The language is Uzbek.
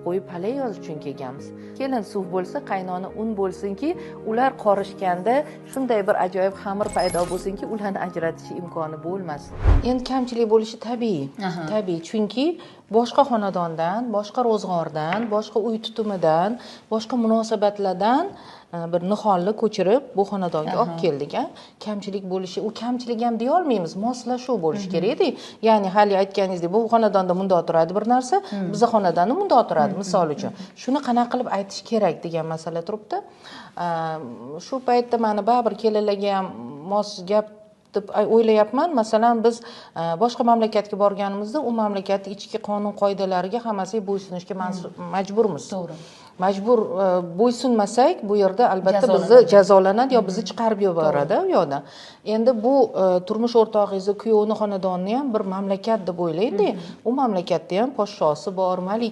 qo'yib palay yozish uchun kelganmiz. Kelin suv bo'lsa, qaynona un bo'lsinki, ular qorishganda shunday bir ajoyib xamir paydo bo'lsinki, ularni ajratish imkoni bo'lmasin. Endi kamchilik bo'lishi tabiiy. Tabiiy, chunki boshqa xonadondan, boshqa ro'zg'ordan, boshqa uy tutumidan, boshqa munosabatlardan bir nihonni ko'chirib bu xonadonga olib keldik. Kamchilik bo'lishi, u kamchilik ham deya olmaymiz, moslashuv bo'lishi kerak-da. Ya'ni hali aytganingizdek, bu xonadonda bundoq turadi bir narsa, bizning xonadonda bundoq turadi, misol uchun. Shuni qanaqa qilib aytish kerak degan masala turibdi. Shu paytda mana baribir kelinlarga ham mos gap deb o'ylayapman. Masalan, biz boshqa mamlakatga borganimizda, u mamlakatning ichki qonun qoidalariga hammasiga bo'ysunishga majburmiz. To'g'ri. Majbur bo'ysunmasak, bu yerda albatta bizni jazolanadi yo bizni chiqarib yuboradi u yoqdan. Endi bu turmush o'rtog'ingizni, kuyovni xonadonini ham bir mamlakat deb o'ylaydi. U mamlakatda ham podshosi bor, malik